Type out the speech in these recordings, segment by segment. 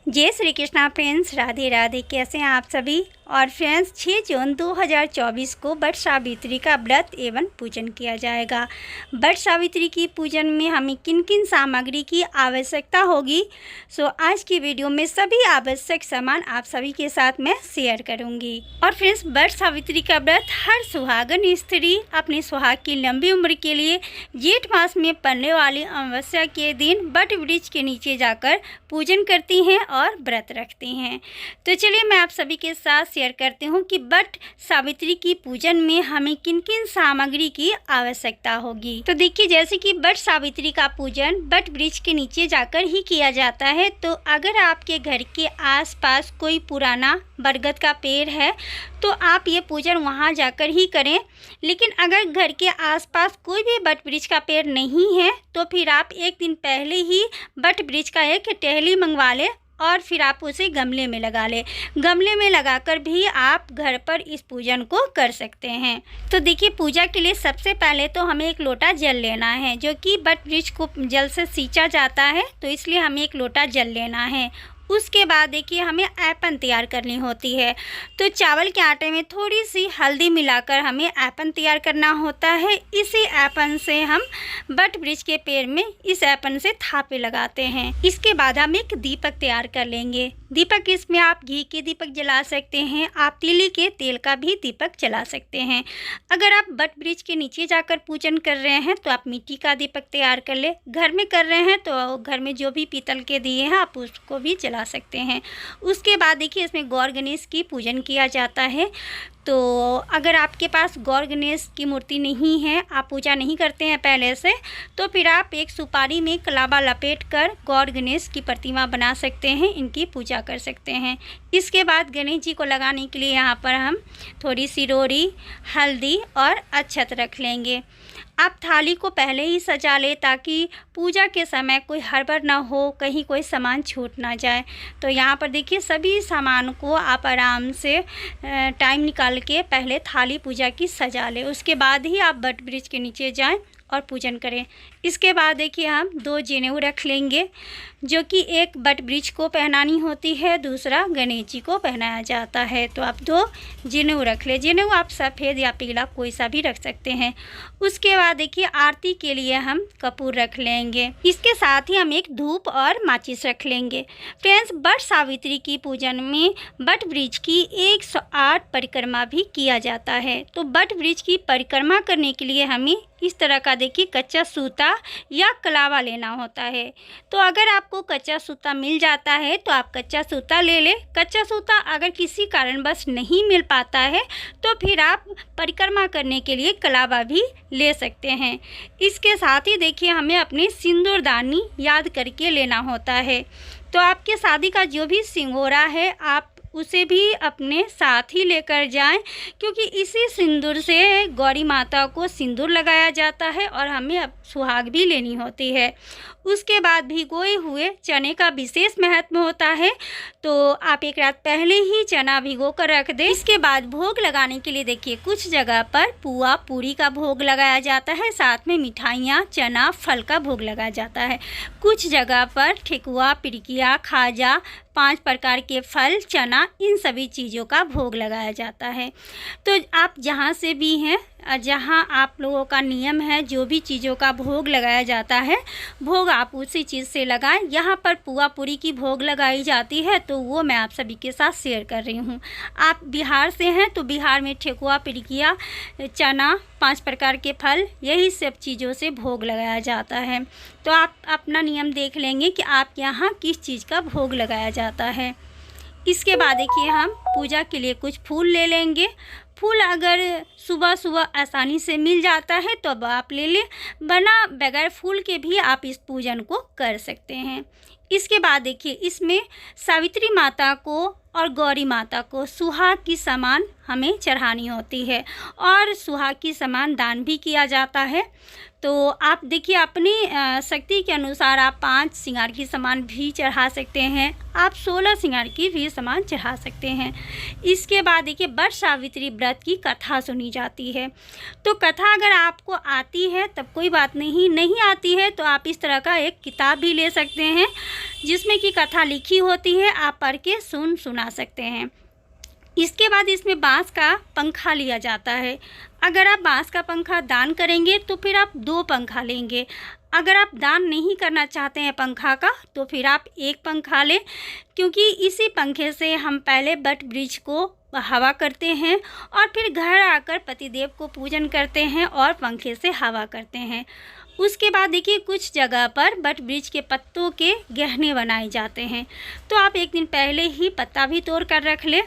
जय श्री कृष्णा फ्रेंड्स, राधे राधे। कैसे हैं आप सभी। और फ्रेंड्स 6 जून 2024 को वट सावित्री का व्रत एवं पूजन किया जाएगा। वट सावित्री की पूजन में हमें किन किन सामग्री की आवश्यकता होगी, सो आज की वीडियो में सभी आवश्यक सामान आप सभी के साथ मैं शेयर करूंगी। और फ्रेंड्स वट सावित्री का व्रत हर सुहागन स्त्री अपने सुहाग की लंबी उम्र के लिए जेठ मास में पड़ने वाली अमावस्या के दिन वट वृक्ष के नीचे जाकर पूजन करती हैं और व्रत रखती हैं। तो चलिए मैं आप सभी के साथ शेयर करती हूँ कि वट सावित्री की पूजन में हमें किन किन सामग्री की आवश्यकता होगी। तो देखिए, जैसे कि वट सावित्री का पूजन वट वृक्ष के नीचे जाकर ही किया जाता है। तो अगर आपके घर के आसपास कोई पुराना बरगद का पेड़ है तो आप ये पूजन वहाँ जाकर ही करें। लेकिन अगर घर के आसपास कोई भी वट वृक्ष का पेड़ नहीं है तो फिर आप एक दिन पहले ही वट वृक्ष का एक टहनी मंगवा लें और फिर आप उसे गमले में लगा लें। गमले में लगाकर भी आप घर पर इस पूजन को कर सकते हैं। तो देखिए, पूजा के लिए सबसे पहले तो हमें एक लोटा जल लेना है, जो कि वट वृक्ष को जल से सींचा जाता है, तो इसलिए हमें एक लोटा जल लेना है। उसके बाद देखिए, हमें ऐपन तैयार करनी होती है। तो चावल के आटे में थोड़ी सी हल्दी मिलाकर हमें ऐपन तैयार करना होता है। इसी ऐपन से हम वट वृक्ष के पेड़ में इस ऐपन से थापे लगाते हैं। इसके बाद हम एक दीपक तैयार कर लेंगे। दीपक, इसमें आप घी के दीपक जला सकते हैं, आप तिली के तेल का भी दीपक जला सकते हैं। अगर आप वट वृक्ष के नीचे जाकर पूजन कर रहे हैं तो आप मिट्टी का दीपक तैयार कर ले। घर में कर रहे हैं तो घर में जो भी पीतल के दिए हैं आप उसको भी जला सकते हैं। उसके बाद देखिए, इसमें गौर गणेश की पूजन किया जाता है। तो अगर आपके पास गौर गणेश की मूर्ति नहीं है, आप पूजा नहीं करते हैं पहले से, तो फिर आप एक सुपारी में कलावा लपेट कर गौर गणेश की प्रतिमा बना सकते हैं, इनकी पूजा कर सकते हैं। इसके बाद गणेश जी को लगाने के लिए यहाँ पर हम थोड़ी सी रोड़ी, हल्दी और अक्षत रख लेंगे। आप थाली को पहले ही सजा लें ताकि पूजा के समय कोई हड़बड़ ना हो, कहीं कोई सामान छूट ना जाए। तो यहाँ पर देखिए, सभी सामान को आप आराम से टाइम निकाल के पहले थाली पूजा की सजा लें। उसके बाद ही आप वट वृक्ष के नीचे जाएं और पूजन करें। इसके बाद देखिए, हम 2 जनेऊ रख लेंगे, जो कि एक वट वृक्ष को पहनानी होती है, दूसरा गणेश जी को पहनाया जाता है। तो आप 2 जनेऊ रख ले। जनेऊ आप सफ़ेद या पीला कोई सा भी रख सकते हैं। उसके बाद देखिए, आरती के लिए हम कपूर रख लेंगे। इसके साथ ही हम एक धूप और माचिस रख लेंगे। फ्रेंड्स, वट सावित्री की पूजन में वट वृक्ष की 108 परिक्रमा भी किया जाता है। तो वट वृक्ष की परिक्रमा करने के लिए हमें इस तरह का देखिए कच्चा सूता या कलावा लेना होता है। तो अगर आपको कच्चा सूता मिल जाता है तो आप कच्चा सूता ले लें। कच्चा सूता अगर किसी कारणवश नहीं मिल पाता है तो फिर आप परिक्रमा करने के लिए कलावा भी ले सकते हैं। इसके साथ ही देखिए, हमें अपनी सिंदूरदानी याद करके लेना होता है। तो आपके शादी का जो भी सिंगोरा है आप उसे भी अपने साथ ही लेकर जाएं, क्योंकि इसी सिंदूर से गौरी माता को सिंदूर लगाया जाता है और हमें अब सुहाग भी लेनी होती है। उसके बाद भिगोए हुए चने का विशेष महत्व होता है, तो आप एक रात पहले ही चना भिगो कर रख दें। इसके बाद भोग लगाने के लिए देखिए, कुछ जगह पर पुआ पूरी का भोग लगाया जाता है, साथ में मिठाइयाँ, चना, फल का भोग लगाया जाता है। कुछ जगह पर ठेकुआ, पिड़किया, खाजा, 5 प्रकार के फल, चना, इन सभी चीज़ों का भोग लगाया जाता है। तो आप जहाँ से भी हैं, जहाँ आप लोगों का नियम है, जो भी चीज़ों का भोग लगाया जाता है, भोग आप उसी चीज़ से लगाएं। यहाँ पर पुआ पूरी की भोग लगाई जाती है, तो वो मैं आप सभी के साथ शेयर कर रही हूँ। आप बिहार से हैं तो बिहार में ठेकुआ, पिड़किया, चना, 5 प्रकार के फल, यही सब चीज़ों से भोग लगाया जाता है। तो आप अपना नियम देख लेंगे कि आप यहाँ किस चीज़ का भोग लगाया जाता है। इसके बाद देखिए, हम पूजा के लिए कुछ फूल ले लेंगे। फूल अगर सुबह सुबह आसानी से मिल जाता है तो अब आप ले लें, वरना बगैर फूल के भी आप इस पूजन को कर सकते हैं। इसके बाद देखिए, इसमें सावित्री माता को और गौरी माता को सुहाग की सामान हमें चढ़ानी होती है और सुहाग की सामान दान भी किया जाता है। तो आप देखिए अपनी शक्ति के अनुसार आप 5 श्रृंगार की सामान भी चढ़ा सकते हैं, आप 16 श्रृंगार की भी सामान चढ़ा सकते हैं। इसके बाद देखिए वट सावित्री व्रत की कथा सुनी जाती है। तो कथा अगर आपको आती है तब कोई बात नहीं आती है तो आप इस तरह का एक किताब भी ले सकते हैं जिसमें कि कथा लिखी होती है, आप पढ़ के सुना सकते हैं। इसके बाद इसमें बांस का पंखा लिया जाता है। अगर आप बांस का पंखा दान करेंगे तो फिर आप 2 पंखा लेंगे। अगर आप दान नहीं करना चाहते हैं पंखा का तो फिर आप 1 पंखा लें, क्योंकि इसी पंखे से हम पहले वट वृक्ष को हवा करते हैं और फिर घर आकर पतिदेव को पूजन करते हैं और पंखे से हवा करते हैं। उसके बाद देखिए कुछ जगह पर वट वृक्ष के पत्तों के गहने बनाए जाते हैं, तो आप 1 दिन पहले ही पत्ता भी तोड़ कर रख लें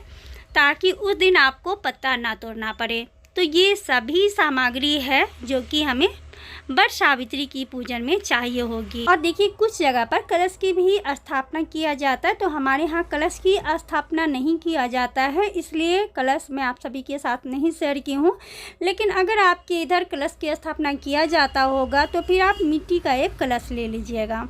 ताकि उस दिन आपको पत्ता ना तोड़ना पड़े। तो ये सभी सामग्री है जो कि हमें वट सावित्री की पूजन में चाहिए होगी। और देखिए कुछ जगह पर कलश की भी स्थापना किया जाता है, तो हमारे यहाँ कलश की स्थापना नहीं किया जाता है, इसलिए कलश मैं आप सभी के साथ नहीं शेयर की हूँ। लेकिन अगर आपके इधर कलश की स्थापना किया जाता होगा तो फिर आप मिट्टी का एक कलश ले लीजिएगा।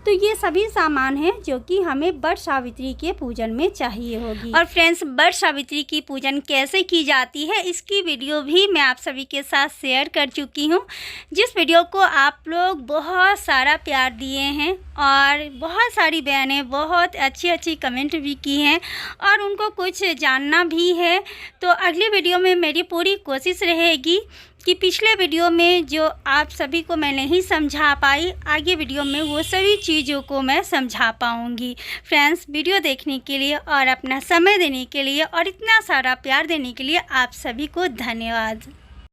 तो ये सभी सामान हैं जो कि हमें वट सावित्री के पूजन में चाहिए होगी। और फ्रेंड्स वट सावित्री की पूजन कैसे की जाती है इसकी वीडियो भी मैं आप सभी के साथ शेयर कर चुकी हूँ, जिस वीडियो को आप लोग बहुत सारा प्यार दिए हैं और बहुत सारी बहनें बहुत अच्छी कमेंट भी की हैं और उनको कुछ जानना भी है। तो अगली वीडियो में मेरी पूरी कोशिश रहेगी कि पिछले वीडियो में जो आप सभी को मैं नहीं समझा पाई, आगे वीडियो में वो सभी चीज़ों को मैं समझा पाऊँगी। फ्रेंड्स वीडियो देखने के लिए और अपना समय देने के लिए और इतना सारा प्यार देने के लिए आप सभी को धन्यवाद।